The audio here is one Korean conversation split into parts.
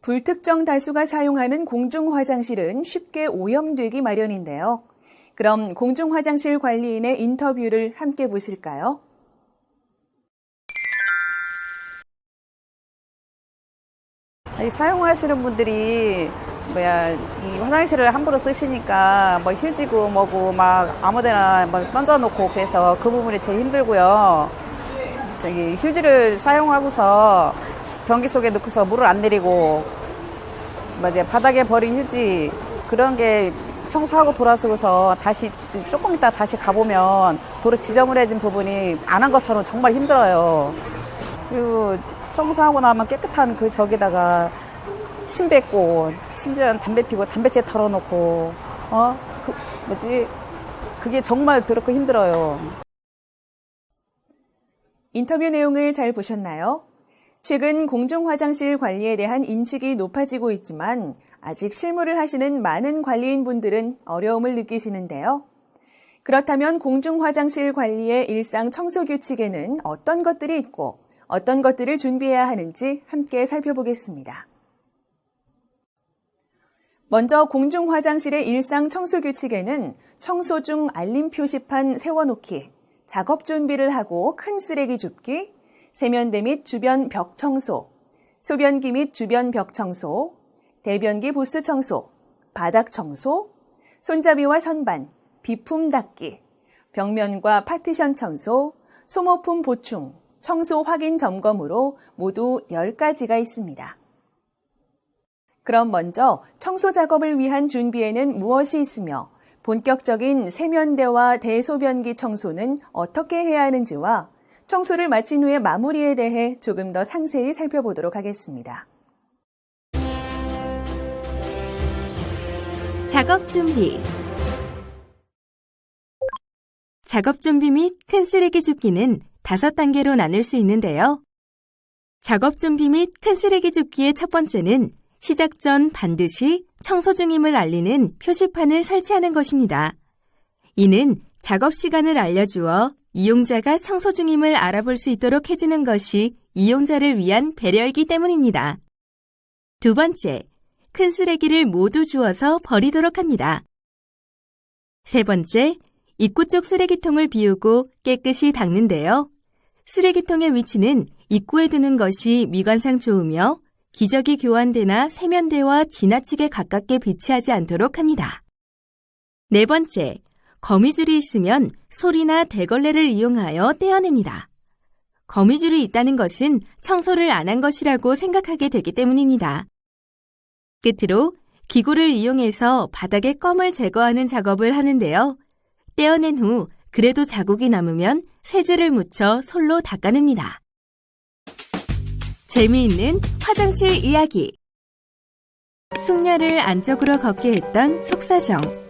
불특정 다수가 사용하는 공중화장실은 쉽게 오염되기 마련인데요. 그럼 공중화장실 관리인의 인터뷰를 함께 보실까요? 사용하시는 분들이 이 화장실을 함부로 쓰시니까 휴지고 뭐고 막 아무데나 막 던져놓고 그래서 그 부분이 제일 힘들고요. 휴지를 사용하고서 변기 속에 넣고서 물을 안 내리고 이제 바닥에 버린 휴지 그런 게 청소하고 돌아서고서 다시 조금 있다 다시 가보면 도로 지저분해진 부분이 안 한 것처럼 정말 힘들어요. 그리고 청소하고 나면 깨끗한 그 저기다가 침 뱉고 심지어는 담배 피고 담배채 털어놓고 그게 정말 더럽고 힘들어요. 인터뷰 내용을 잘 보셨나요? 최근 공중화장실 관리에 대한 인식이 높아지고 있지만 아직 실무를 하시는 많은 관리인분들은 어려움을 느끼시는데요. 그렇다면 공중화장실 관리의 일상 청소 규칙에는 어떤 것들이 있고 어떤 것들을 준비해야 하는지 함께 살펴보겠습니다. 먼저 공중화장실의 일상 청소 규칙에는 청소 중 알림 표시판 세워놓기, 작업 준비를 하고 큰 쓰레기 줍기, 세면대 및 주변 벽 청소, 소변기 및 주변 벽 청소, 대변기 부스 청소, 바닥 청소, 손잡이와 선반, 비품 닦기, 벽면과 파티션 청소, 소모품 보충, 청소 확인 점검으로 모두 10가지가 있습니다. 그럼 먼저 청소 작업을 위한 준비에는 무엇이 있으며 본격적인 세면대와 대소변기 청소는 어떻게 해야 하는지와 청소를 마친 후의 마무리에 대해 조금 더 상세히 살펴보도록 하겠습니다. 작업 준비. 작업 준비 및 큰 쓰레기 줍기는 5단계로 나눌 수 있는데요. 작업 준비 및 큰 쓰레기 줍기의 첫 번째는 시작 전 반드시 청소 중임을 알리는 표시판을 설치하는 것입니다. 이는 작업 시간을 알려주어 이용자가 청소 중임을 알아볼 수 있도록 해주는 것이 이용자를 위한 배려이기 때문입니다. 두 번째, 큰 쓰레기를 모두 주워서 버리도록 합니다. 세 번째, 입구 쪽 쓰레기통을 비우고 깨끗이 닦는데요. 쓰레기통의 위치는 입구에 두는 것이 미관상 좋으며 기저귀 교환대나 세면대와 지나치게 가깝게 비치하지 않도록 합니다. 네 번째, 거미줄이 있으면 솔이나 대걸레를 이용하여 떼어냅니다. 거미줄이 있다는 것은 청소를 안 한 것이라고 생각하게 되기 때문입니다. 끝으로 기구를 이용해서 바닥에 껌을 제거하는 작업을 하는데요. 떼어낸 후 그래도 자국이 남으면 세제를 묻혀 솔로 닦아냅니다. 재미있는 화장실 이야기. 숙녀를 안쪽으로 걷게 했던 속사정.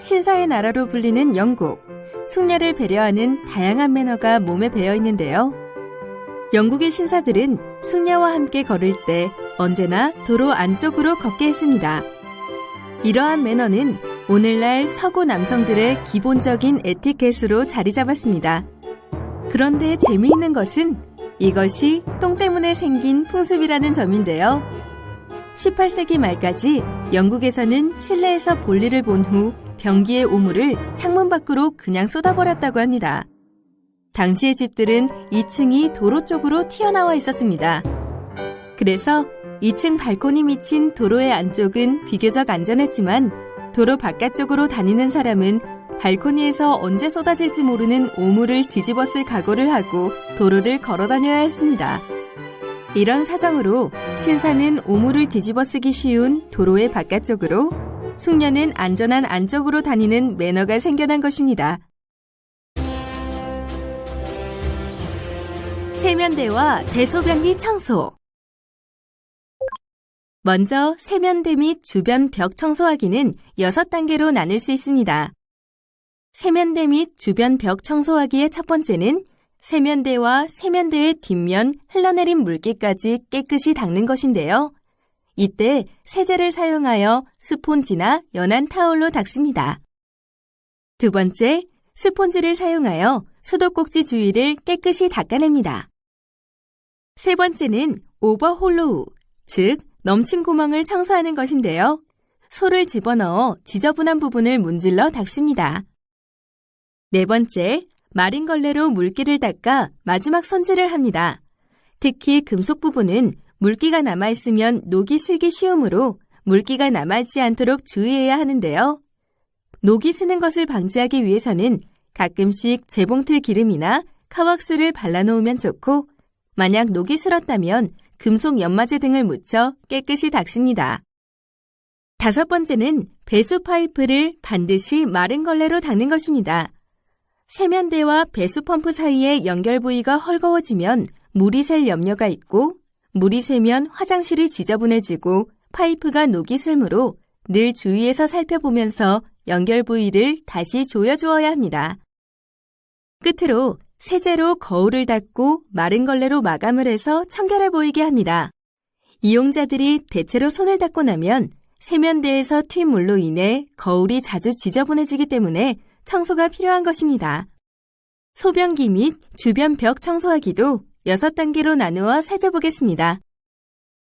신사의 나라로 불리는 영국. 숙녀를 배려하는 다양한 매너가 몸에 배어 있는데요. 영국의 신사들은 숙녀와 함께 걸을 때 언제나 도로 안쪽으로 걷게 했습니다. 이러한 매너는 오늘날 서구 남성들의 기본적인 에티켓으로 자리 잡았습니다. 그런데 재미있는 것은 이것이 똥 때문에 생긴 풍습이라는 점인데요. 18세기 말까지 영국에서는 실내에서 볼일을 본 후 변기의 오물을 창문 밖으로 그냥 쏟아버렸다고 합니다. 당시의 집들은 2층이 도로 쪽으로 튀어나와 있었습니다. 그래서 2층 발코니 미친 도로의 안쪽은 비교적 안전했지만 도로 바깥쪽으로 다니는 사람은 발코니에서 언제 쏟아질지 모르는 오물을 뒤집어 쓸 각오를 하고 도로를 걸어 다녀야 했습니다. 이런 사정으로 신사는 오물을 뒤집어 쓰기 쉬운 도로의 바깥쪽으로, 숙녀는 안전한 안쪽으로 다니는 매너가 생겨난 것입니다. 세면대와 대소변기 청소. 먼저 세면대 및 주변 벽 청소하기는 6단계로 나눌 수 있습니다. 세면대 및 주변 벽 청소하기의 첫 번째는 세면대와 세면대의 뒷면 흘러내린 물기까지 깨끗이 닦는 것인데요. 이때 세제를 사용하여 스폰지나 연한 타올로 닦습니다. 두 번째, 스폰지를 사용하여 수도꼭지 주위를 깨끗이 닦아냅니다. 세 번째는 오버홀로우, 즉 넘친 구멍을 청소하는 것인데요. 소를 집어넣어 지저분한 부분을 문질러 닦습니다. 네 번째, 마른 걸레로 물기를 닦아 마지막 손질을 합니다. 특히 금속 부분은 물기가 남아있으면 녹이 슬기 쉬우므로 물기가 남아있지 않도록 주의해야 하는데요. 녹이 스는 것을 방지하기 위해서는 가끔씩 재봉틀 기름이나 카왁스를 발라놓으면 좋고, 만약 녹이 슬었다면 금속 연마제 등을 묻혀 깨끗이 닦습니다. 다섯 번째는 배수 파이프를 반드시 마른 걸레로 닦는 것입니다. 세면대와 배수 펌프 사이의 연결 부위가 헐거워지면 물이 셀 염려가 있고, 물이 새면 화장실이 지저분해지고 파이프가 녹이 슬므로 늘 주의해서 살펴보면서 연결 부위를 다시 조여주어야 합니다. 끝으로 세제로 거울을 닦고 마른 걸레로 마감을 해서 청결해 보이게 합니다. 이용자들이 대체로 손을 닦고 나면 세면대에서 튄 물로 인해 거울이 자주 지저분해지기 때문에 청소가 필요한 것입니다. 소변기 및 주변 벽 청소하기도 6단계로 나누어 살펴보겠습니다.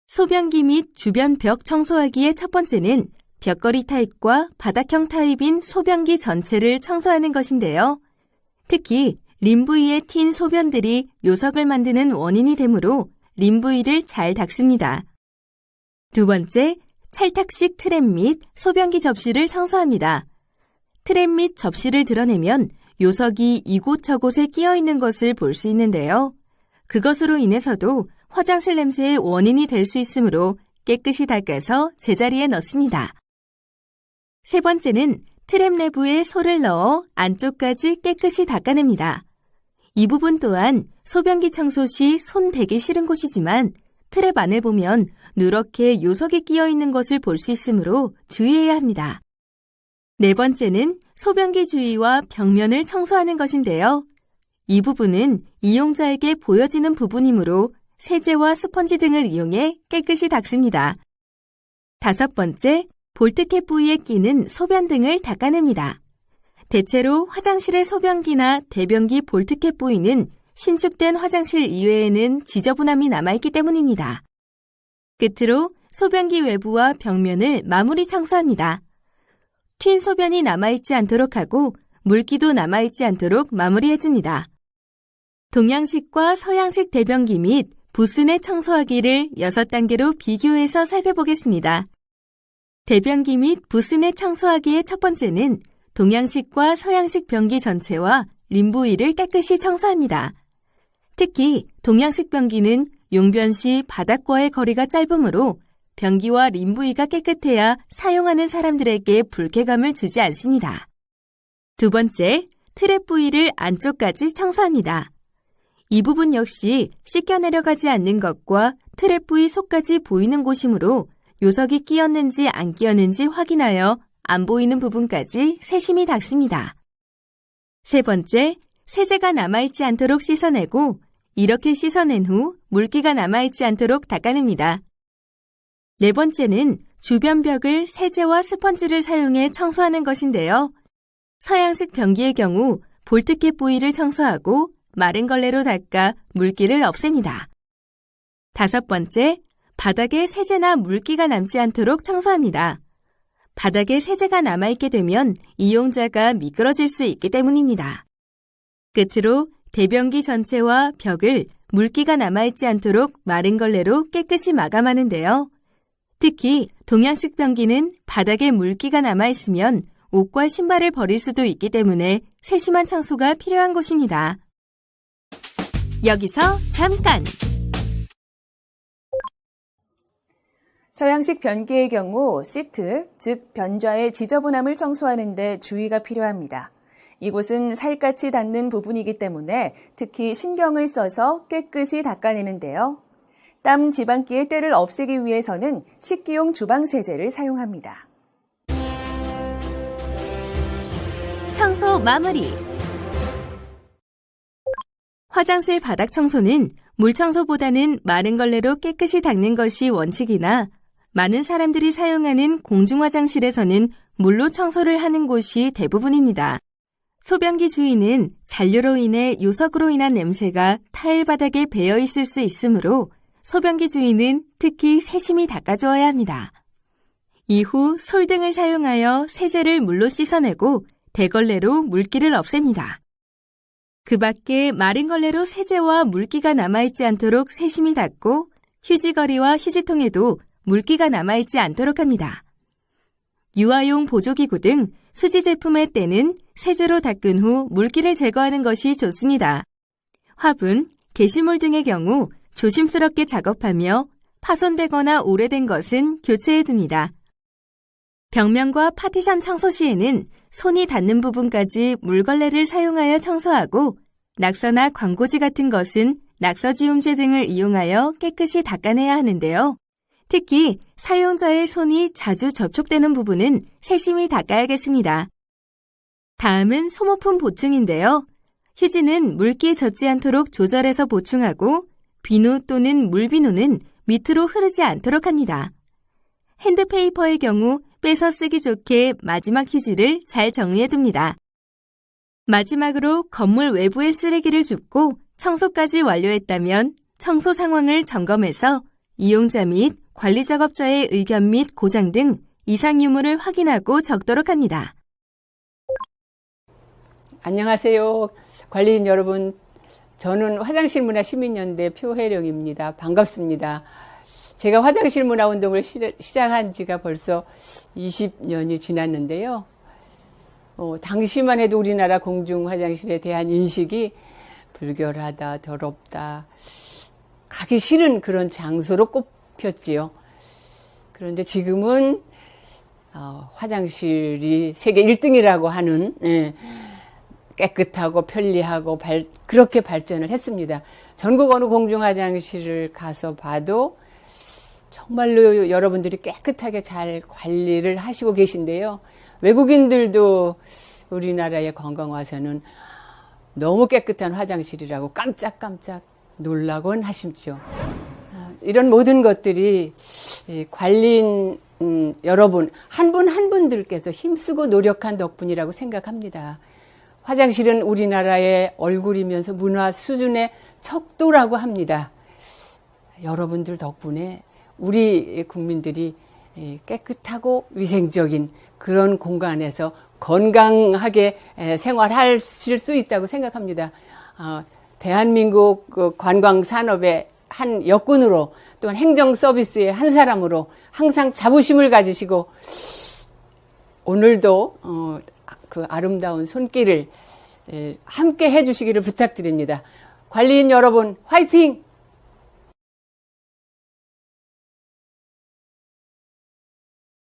소변기 및 주변 벽 청소하기의 첫 번째는 벽걸이 타입과 바닥형 타입인 소변기 전체를 청소하는 것인데요. 특히 림 부위에 튄 소변들이 요석을 만드는 원인이 되므로 림 부위를 잘 닦습니다. 두 번째, 찰탁식 트랩 및 소변기 접시를 청소합니다. 트랩 및 접시를 드러내면 요석이 이곳저곳에 끼어 있는 것을 볼 수 있는데요. 그것으로 인해서도 화장실 냄새의 원인이 될 수 있으므로 깨끗이 닦아서 제자리에 넣습니다. 세 번째는 트랩 내부에 소를 넣어 안쪽까지 깨끗이 닦아냅니다. 이 부분 또한 소변기 청소 시 손 대기 싫은 곳이지만 트랩 안을 보면 누렇게 요석이 끼어 있는 것을 볼 수 있으므로 주의해야 합니다. 네 번째는 소변기 주위와 벽면을 청소하는 것인데요. 이 부분은 이용자에게 보여지는 부분이므로 세제와 스펀지 등을 이용해 깨끗이 닦습니다. 다섯 번째, 볼트캡 부위에 끼는 소변 등을 닦아냅니다. 대체로 화장실의 소변기나 대변기 볼트캡 부위는 신축된 화장실 이외에는 지저분함이 남아있기 때문입니다. 끝으로 소변기 외부와 벽면을 마무리 청소합니다. 튄 소변이 남아있지 않도록 하고 물기도 남아있지 않도록 마무리해줍니다. 동양식과 서양식 대변기 및 부스내 청소하기를 6단계로 비교해서 살펴보겠습니다. 대변기 및 부스내 청소하기의 첫 번째는 동양식과 서양식 변기 전체와 림 부위를 깨끗이 청소합니다. 특히 동양식 변기는 용변 시 바닥과의 거리가 짧으므로 변기와 림 부위가 깨끗해야 사용하는 사람들에게 불쾌감을 주지 않습니다. 두 번째, 트랩 부위를 안쪽까지 청소합니다. 이 부분 역시 씻겨 내려가지 않는 것과 트랩 부위 속까지 보이는 곳이므로 요석이 끼었는지 안 끼었는지 확인하여 안 보이는 부분까지 세심히 닦습니다. 세 번째, 세제가 남아있지 않도록 씻어내고 이렇게 씻어낸 후 물기가 남아있지 않도록 닦아냅니다. 네 번째는 주변 벽을 세제와 스펀지를 사용해 청소하는 것인데요. 서양식 변기의 경우 볼트캡 부위를 청소하고 마른 걸레로 닦아 물기를 없앱니다. 다섯 번째, 바닥에 세제나 물기가 남지 않도록 청소합니다. 바닥에 세제가 남아있게 되면 이용자가 미끄러질 수 있기 때문입니다. 끝으로 대변기 전체와 벽을 물기가 남아있지 않도록 마른 걸레로 깨끗이 마감하는데요. 특히 동양식 변기는 바닥에 물기가 남아있으면 옷과 신발을 버릴 수도 있기 때문에 세심한 청소가 필요한 곳입니다. 여기서 잠깐! 서양식 변기의 경우 시트, 즉 변좌의 지저분함을 청소하는 데 주의가 필요합니다. 이곳은 살갗이 닿는 부분이기 때문에 특히 신경을 써서 깨끗이 닦아내는데요. 땀 지방기의 때를 없애기 위해서는 식기용 주방 세제를 사용합니다. 청소 마무리. 화장실 바닥 청소는 물 청소보다는 마른 걸레로 깨끗이 닦는 것이 원칙이나 많은 사람들이 사용하는 공중화장실에서는 물로 청소를 하는 곳이 대부분입니다. 소변기 주위는 잔류로 인해 요석으로 인한 냄새가 타일 바닥에 배어 있을 수 있으므로 소변기 주인은 특히 세심히 닦아주어야 합니다. 이후 솔 등을 사용하여 세제를 물로 씻어내고 대걸레로 물기를 없앱니다. 그 밖에 마른 걸레로 세제와 물기가 남아있지 않도록 세심히 닦고 휴지거리와 휴지통에도 물기가 남아있지 않도록 합니다. 유아용 보조기구 등 수지 제품의 때는 세제로 닦은 후 물기를 제거하는 것이 좋습니다. 화분, 게시물 등의 경우 조심스럽게 작업하며 파손되거나 오래된 것은 교체해둡니다. 벽면과 파티션 청소 시에는 손이 닿는 부분까지 물걸레를 사용하여 청소하고 낙서나 광고지 같은 것은 낙서지움제 등을 이용하여 깨끗이 닦아내야 하는데요. 특히 사용자의 손이 자주 접촉되는 부분은 세심히 닦아야겠습니다. 다음은 소모품 보충인데요. 휴지는 물기에 젖지 않도록 조절해서 보충하고 비누 또는 물비누는 밑으로 흐르지 않도록 합니다. 핸드페이퍼의 경우 빼서 쓰기 좋게 마지막 휴지를 잘 정리해둡니다. 마지막으로 건물 외부의 쓰레기를 줍고 청소까지 완료했다면 청소 상황을 점검해서 이용자 및 관리 작업자의 의견 및 고장 등 이상 유무를 확인하고 적도록 합니다. 안녕하세요. 관리인 여러분. 저는 화장실문화 시민연대 표혜령입니다. 반갑습니다. 제가 화장실문화 운동을 시작한 지가 벌써 20년이 지났는데요. 당시만 해도 우리나라 공중화장실에 대한 인식이 불결하다, 더럽다, 가기 싫은 그런 장소로 꼽혔지요. 그런데 지금은 화장실이 세계 1등이라고 하는 깨끗하고 편리하고 그렇게 발전을 했습니다. 전국 어느 공중화장실을 가서 봐도 정말로 여러분들이 깨끗하게 잘 관리를 하시고 계신데요. 외국인들도 우리나라에 관광 와서는 너무 깨끗한 화장실이라고 깜짝깜짝 놀라곤 하십죠. 이런 모든 것들이 관리인 여러분 한 분 한 분들께서 힘쓰고 노력한 덕분이라고 생각합니다. 화장실은 우리나라의 얼굴이면서 문화 수준의 척도라고 합니다. 여러분들 덕분에 우리 국민들이 깨끗하고 위생적인 그런 공간에서 건강하게 생활하실 수 있다고 생각합니다. 대한민국 관광산업의 한 여군으로 또한 행정 서비스의 한 사람으로 항상 자부심을 가지시고 오늘도 그 아름다운 손길을 함께 해주시기를 부탁드립니다. 관리인 여러분 화이팅!